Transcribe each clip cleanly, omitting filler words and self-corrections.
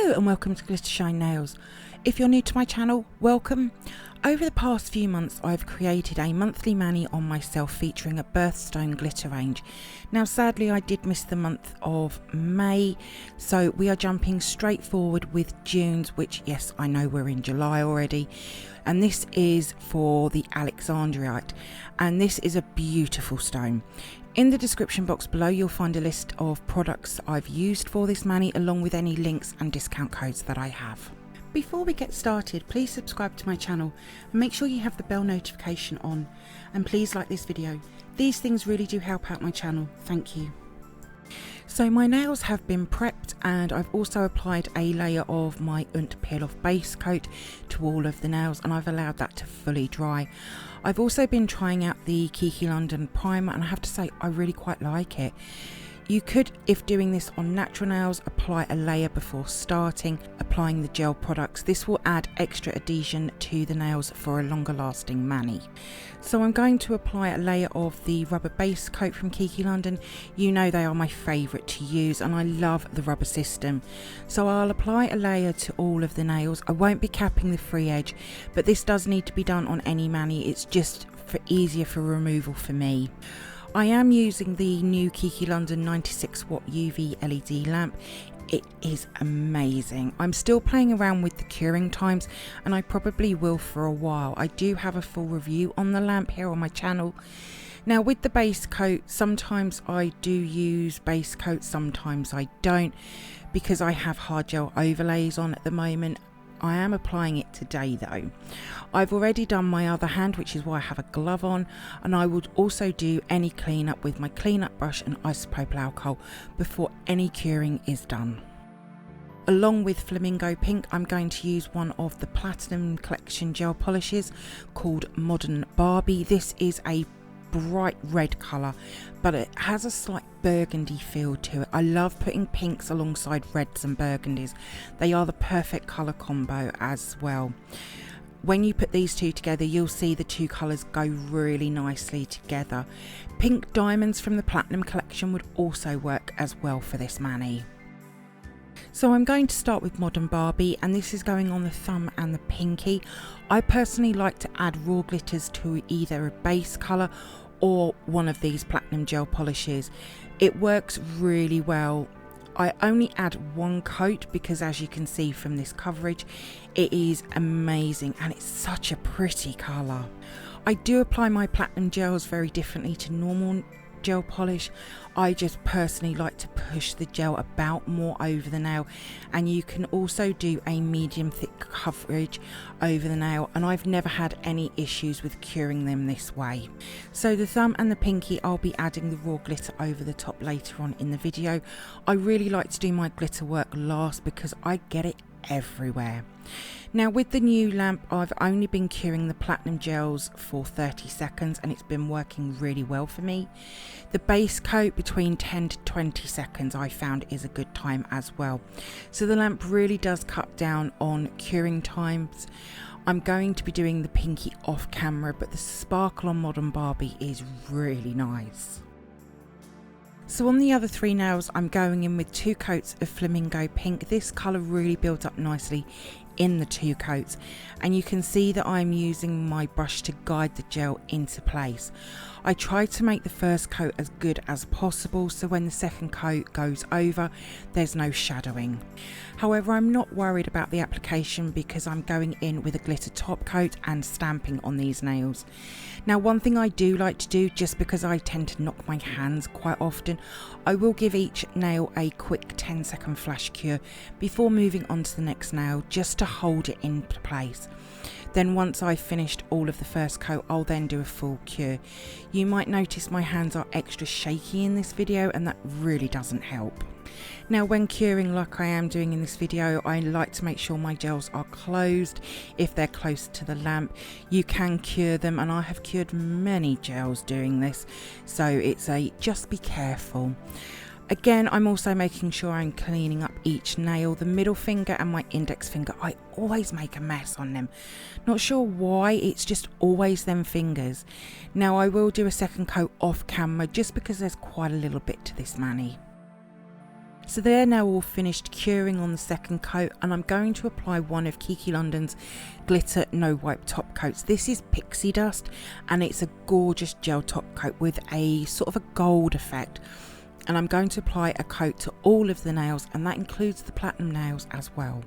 Hello and welcome to glittershinenails. If you're new to my channel, welcome. Over the past few months I've created a monthly mani on myself featuring a Birthstone glitter range. Now sadly I did miss the month of May, so we are jumping straight forward with June's, which yes, I know we're in July already, and this is for the Alexandrite, and this is a beautiful stone. In the description box below you'll find a list of products I've used for this mani along with any links and discount codes that I have. Before we get started, please subscribe to my channel and make sure you have the bell notification on, and please like this video. These things really do help out my channel, thank you. So my nails have been prepped and I've also applied a layer of my Peel Off base coat to all of the nails, and I've allowed that to fully dry. I've also been trying out the Kiki London primer and I have to say I really quite like it. You could, if doing this on natural nails, apply a layer before starting applying the gel products. This will add extra adhesion to the nails for a longer lasting mani. So I'm going to apply a layer of the rubber base coat from Kiki London. You know they are my favourite to use and I love the rubber system. So I'll apply a layer to all of the nails. I won't be capping the free edge, but this does need to be done on any mani. It's just easier for removal for me. I am using the new Kiki London 96 watt UV LED lamp. It is amazing. I'm still playing around with the curing times and I probably will for a while. I do have a full review on the lamp here on my channel. Now with the base coat, sometimes I do use base coat, sometimes I don't, because I have hard gel overlays on at the moment. I am applying it today though. I've already done my other hand, which is why I have a glove on, and I would also do any cleanup with my cleanup brush and isopropyl alcohol before any curing is done. Along with Flamingo pink, I'm going to use one of the Platiumn collection gel polishes called Modern Barbie. This is a bright red colour, but it has a slight burgundy feel to it. I love putting pinks alongside reds and burgundies. They are the perfect colour combo as well. When you put these two together, you'll see the two colours go really nicely together. Pink diamonds from the Platiumn collection would also work as well for this mani. So I'm going to start with Modern Barbie, and this is going on the thumb and the pinky. I personally like to add raw glitters to either a base colour or one of these platinum gel polishes. It works really well. I only add one coat because, as you can see from this coverage, it is amazing and it's such a pretty colour. I do apply my platinum gels very differently to normal gel polish. I just personally like to push the gel about more over the nail, and you can also do a medium thick coverage over the nail, and I've never had any issues with curing them this way. So the thumb and the pinky, I'll be adding the raw glitter over the top later on in the video. I really like to do my glitter work last because I get it everywhere. Now with the new lamp, I've only been curing the platinum gels for 30 seconds and it's been working really well for me. The base coat between 10 to 20 seconds I found is a good time as well. So the lamp really does cut down on curing times. I'm going to be doing the pinky off camera, but the sparkle on Modern Barbie is really nice. So on the other three nails, I'm going in with 2 coats of Flamingo pink. This colour really builds up nicely in the 2 coats, and you can see that I'm using my brush to guide the gel into place. I try to make the first coat as good as possible so when the second coat goes over there's no shadowing. However, I'm not worried about the application because I'm going in with a glitter top coat and stamping on these nails. Now one thing I do like to do, just because I tend to knock my hands quite often, I will give each nail a quick 10-second flash cure before moving on to the next nail, just to hold it in place. Then once I've finished all of the first coat, I'll then do a full cure. You might notice my hands are extra shaky in this video, and that really doesn't help. Now when curing like I am doing in this video, I like to make sure my gels are closed. If they're close to the lamp, you can cure them, and I have cured many gels doing this, so it's a just be careful. Again, I'm also making sure I'm cleaning up each nail. The middle finger and my index finger, I always make a mess on them. Not sure why, it's just always them fingers. Now I will do a second coat off camera just because there's quite a little bit to this mani. So they're now all finished curing on the second coat, and I'm going to apply one of Kiki London's glitter no wipe top coats. This is Pixie Dust, and it's a gorgeous gel top coat with a sort of a gold effect. And I'm going to apply a coat to all of the nails, and that includes the platinum nails as well.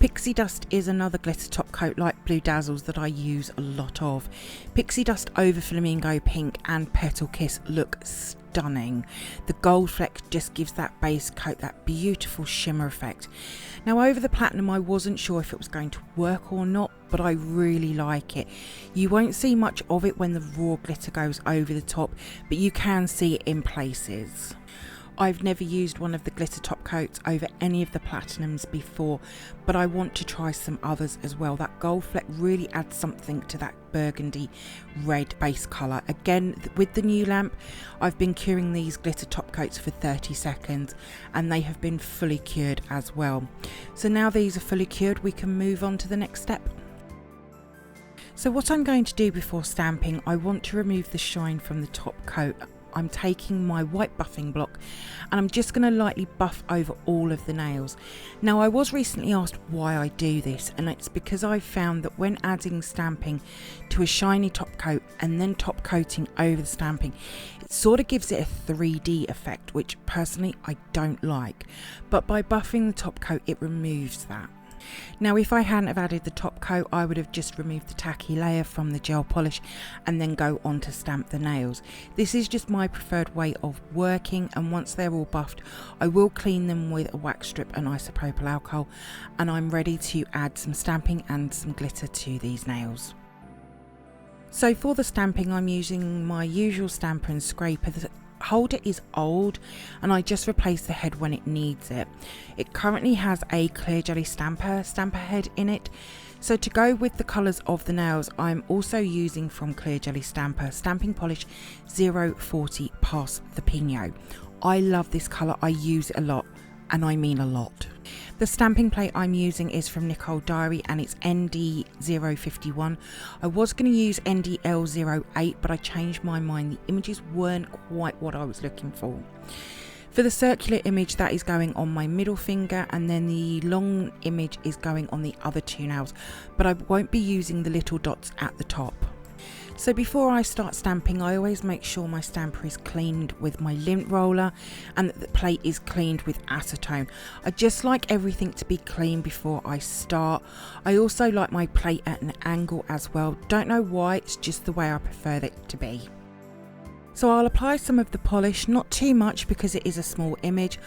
Pixie Dust is another glitter top coat like Blue Dazzles that I use a lot of. Pixie Dust over Flamingo Pink and Petal Kiss look stunning. The gold fleck just gives that base coat that beautiful shimmer effect. Now over the platinum I wasn't sure if it was going to work or not, but I really like it. You won't see much of it when the raw glitter goes over the top, but you can see it in places. I've never used one of the glitter top coats over any of the platinums before, but I want to try some others as well. That gold fleck really adds something to that burgundy red base colour. Again, with the new lamp, I've been curing these glitter top coats for 30 seconds and they have been fully cured as well. So now these are fully cured, we can move on to the next step. So what I'm going to do before stamping, I want to remove the shine from the top coat. I'm taking my white buffing block and I'm just going to lightly buff over all of the nails. Now I was recently asked why I do this, and it's because I found that when adding stamping to a shiny top coat and then top coating over the stamping, it sort of gives it a 3D effect, which personally I don't like, but by buffing the top coat it removes that. Now if I hadn't have added the top coat, I would have just removed the tacky layer from the gel polish and then go on to stamp the nails. This is just my preferred way of working, and once they're all buffed I will clean them with a wax strip and isopropyl alcohol, and I'm ready to add some stamping and some glitter to these nails. So for the stamping I'm using my usual stamper and scraper. The holder is old and I just replaced the head when it needs it. It currently has a clear jelly stamper head in it. So to go with the colours of the nails, I'm also using from Clear Jelly Stamper Stamping Polish 040 Pass the Pinot. I love this colour, I use it a lot, and I mean a lot. The stamping plate I'm using is from Nicole Diary and it's ND051. I was going to use NDL08, but I changed my mind. The images weren't quite what I was looking for. For the circular image, that is going on my middle finger, and then the long image is going on the other two nails, but I won't be using the little dots at the top. So before I start stamping, I always make sure my stamper is cleaned with my lint roller and that the plate is cleaned with acetone. I just like everything to be clean before I start. I also like my plate at an angle as well. Don't know why, it's just the way I prefer it to be. So I'll apply some of the polish, not too much because it is a small image.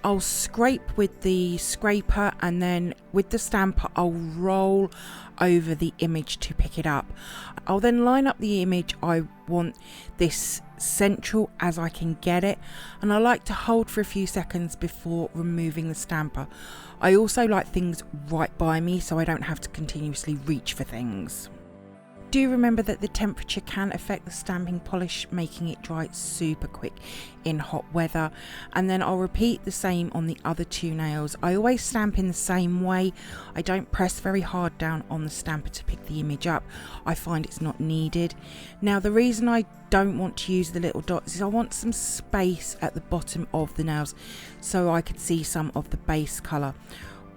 I'll scrape with the scraper, and then with the stamper I'll roll over the image to pick it up. I'll then line up the image I want this central as I can get it, and I like to hold for a few seconds before removing the stamper. I also like things right by me so I don't have to continuously reach for things. Do remember that the temperature can affect the stamping polish, making it dry super quick in hot weather. And then I'll repeat the same on the other two nails. I always stamp in the same way. I don't press very hard down on the stamper to pick the image up. I find it's not needed. Now the reason I don't want to use the little dots is I want some space at the bottom of the nails so I could see some of the base colour.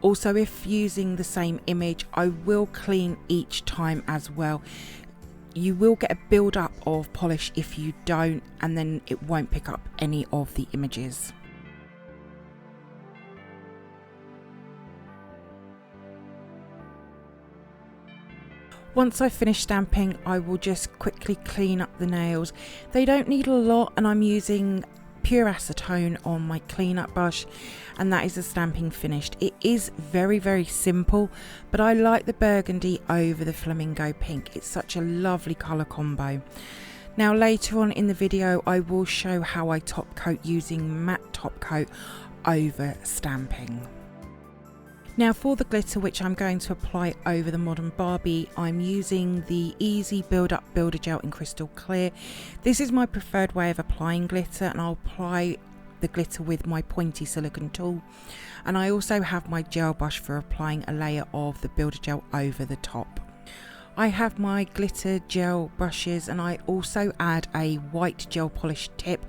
Also, if using the same image, I will clean each time as well. You will get a build up of polish if you don't, and then it won't pick up any of the images. Once I've finished stamping, I will just quickly clean up the nails. They don't need a lot, and I'm using pure acetone on my cleanup brush, and that is the stamping finished. It is very simple, but I like the burgundy over the flamingo pink. It's such a lovely colour combo. Now later on in the video I will show how I top coat using matte top coat over stamping. Now for the glitter, which I'm going to apply over the Modern Barbie, I'm using the Easy Build Up Builder Gel in Crystal Clear. This is my preferred way of applying glitter, and I'll apply the glitter with my pointy silicone tool. And I also have my gel brush for applying a layer of the builder gel over the top. I have my glitter gel brushes, and I also add a white gel polish tip.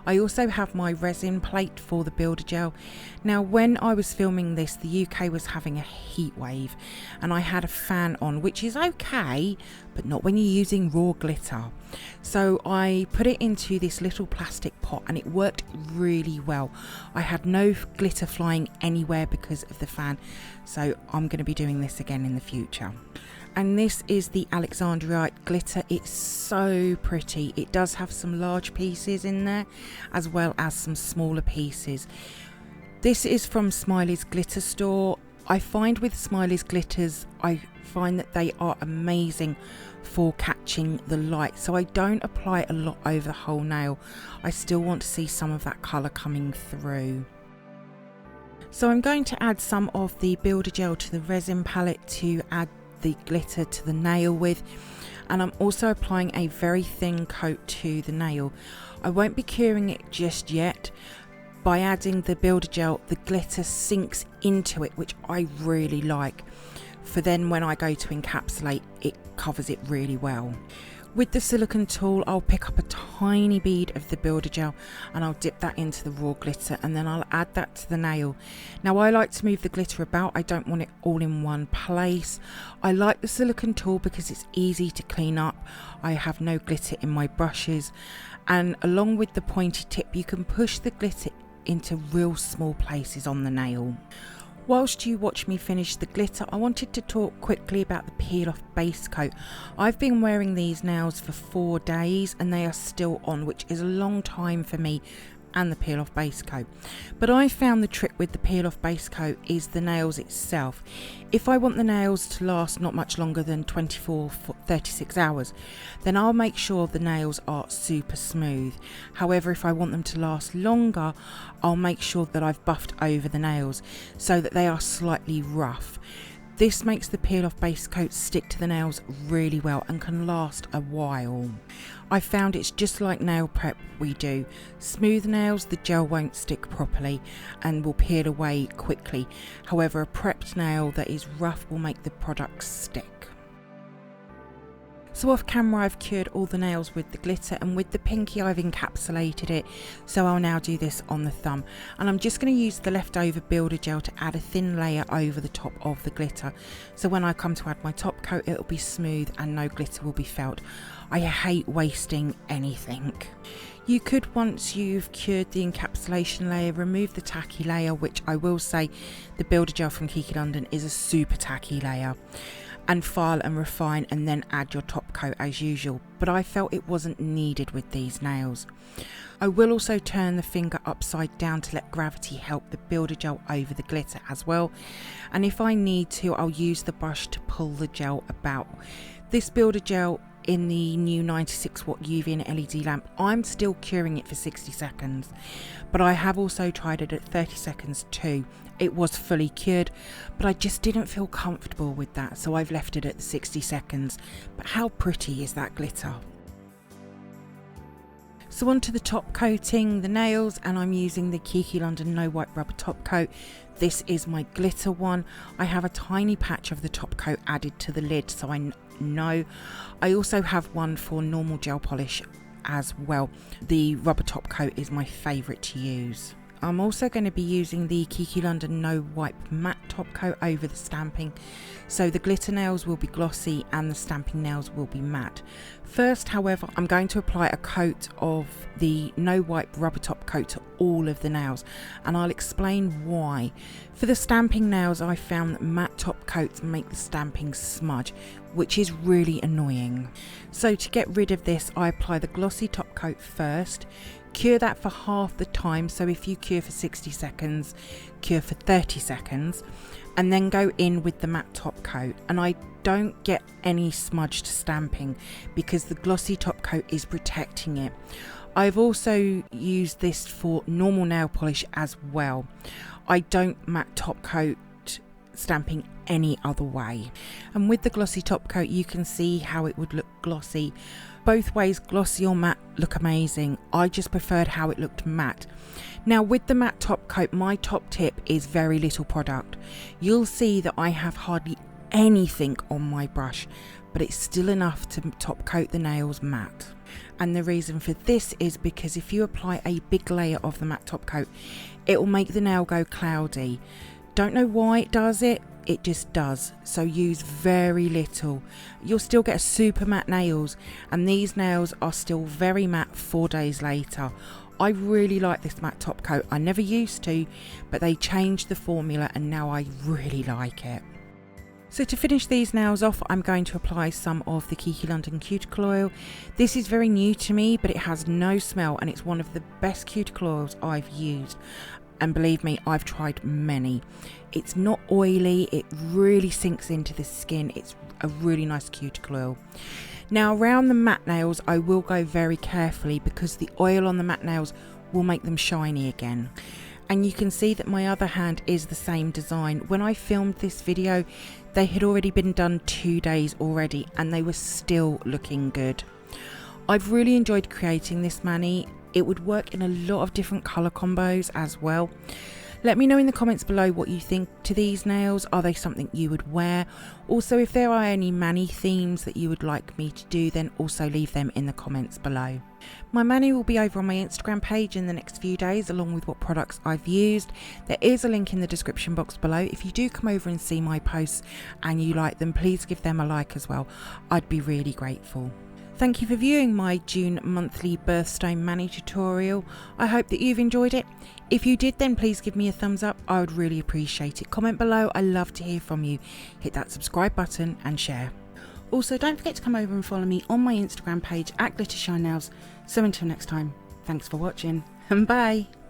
I also have my resin plate for the builder gel. Now, when I was filming this, the UK was having a heat wave and I had a fan on, which is okay, but not when you're using raw glitter. So I put it into this little plastic pot and it worked really well. I had no glitter flying anywhere because of the fan. So I'm going to be doing this again in the future. And this is the Alexandrite glitter. It's so pretty. It does have some large pieces in there as well as some smaller pieces. This is from Smileys glitter store. I find with Smileys glitters, I find that they are amazing for catching the light, so I don't apply a lot over the whole nail. I still want to see some of that colour coming through. So I'm going to add some of the builder gel to the resin palette to add the glitter to the nail with, and I'm also applying a very thin coat to the nail. I won't be curing it just yet. By adding the builder gel, the glitter sinks into it, which I really like, for then when I go to encapsulate, it covers it really well. With the silicone tool, I'll pick up a tiny bead of the builder gel and I'll dip that into the raw glitter, and then I'll add that to the nail. Now, I like to move the glitter about. I don't want it all in one place. I like the silicone tool because it's easy to clean up. I have no glitter in my brushes, and along with the pointy tip, you can push the glitter into real small places on the nail. Whilst you watch me finish the glitter, I wanted to talk quickly about the peel off base coat. I've been wearing these nails for 4 days and they are still on, which is a long time for me and the peel off base coat. But I found the trick with the peel off base coat is the nails itself. If I want the nails to last not much longer than 36 hours, then I'll make sure the nails are super smooth. However, if I want them to last longer, I'll make sure that I've buffed over the nails so that they are slightly rough. This makes the peel off base coat stick to the nails really well and can last a while. I found it's just like nail prep we do. Smooth nails, the gel won't stick properly and will peel away quickly. However, a prepped nail that is rough will make the product stick. So off camera, I've cured all the nails with the glitter, and with the pinky I've encapsulated it, so I'll now do this on the thumb. And I'm just going to use the leftover builder gel to add a thin layer over the top of the glitter, so when I come to add my top coat, it'll be smooth and no glitter will be felt. I hate wasting anything. You could, once you've cured the encapsulation layer, remove the tacky layer, which I will say the builder gel from Kiki London is a super tacky layer, and file and refine and then add your top coat as usual, but I felt it wasn't needed with these nails. I will also turn the finger upside down to let gravity help the builder gel over the glitter as well, and if I need to, I'll use the brush to pull the gel about. This builder gel in the new 96 watt UV and LED lamp, I'm still curing it for 60 seconds, but I have also tried it at 30 seconds too. It was fully cured, but I just didn't feel comfortable with that, so I've left it at the 60 seconds. But how pretty is that glitter? So onto the top coating, the nails, and I'm using the Kiki London No Wipe Rubber Top Coat. This is my glitter one. I have a tiny patch of the top coat added to the lid, so I know. I also have one for normal gel polish as well. The rubber top coat is my favourite to use. I'm also going to be using the Kiki London No Wipe Matte Top Coat over the stamping, so the glitter nails will be glossy and the stamping nails will be matte. First, however, I'm going to apply a coat of the No Wipe Rubber Top Coat to all of the nails, and I'll explain why. For the stamping nails, I found that matte top coats make the stamping smudge, which is really annoying. So to get rid of this, I apply the glossy top coat first. Cure that for half the time, so if you cure for 60 seconds, cure for 30 seconds, and then go in with the matte top coat. And I don't get any smudged stamping because the glossy top coat is protecting it. I've also used this for normal nail polish as well. I don't matte top coat stamping any other way. And with the glossy top coat, you can see how it would look glossy. Both ways, glossy or matte, look amazing. I just preferred how it looked matte. Now with the matte top coat, my top tip is very little product. You'll see that I have hardly anything on my brush, but it's still enough to top coat the nails matte. And the reason for this is because if you apply a big layer of the matte top coat, it will make the nail go cloudy. Don't know why it does it, it just does. So use very little. You'll still get super matte nails, and these nails are still very matte 4 days later. I really like this matte top coat. I never used to, but they changed the formula and now I really like it. So to finish these nails off, I'm going to apply some of the Kiki London Cuticle oil. This is very new to me, but it has no smell and it's one of the best cuticle oils I've used. And believe me, I've tried many. It's not oily, it really sinks into the skin. It's a really nice cuticle oil. Now around the matte nails, I will go very carefully because the oil on the matte nails will make them shiny again. And you can see that my other hand is the same design. When I filmed this video, they had already been done 2 days already and they were still looking good. I've really enjoyed creating this mani. It would work in a lot of different colour combos as well. Let me know in the comments below what you think to these nails. Are they something you would wear? Also, if there are any mani themes that you would like me to do, then also leave them in the comments below. My mani will be over on my Instagram page in the next few days, along with what products I've used. There is a link in the description box below. If you do come over and see my posts and you like them, please give them a like as well. I'd be really grateful. Thank you for viewing my June monthly Birthstone Mani tutorial. I hope that you've enjoyed it. If you did, then please give me a thumbs up. I would really appreciate it. Comment below. I love to hear from you. Hit that subscribe button and share. Also, don't forget to come over and follow me on my Instagram page at glittershinenails. So until next time, thanks for watching and bye.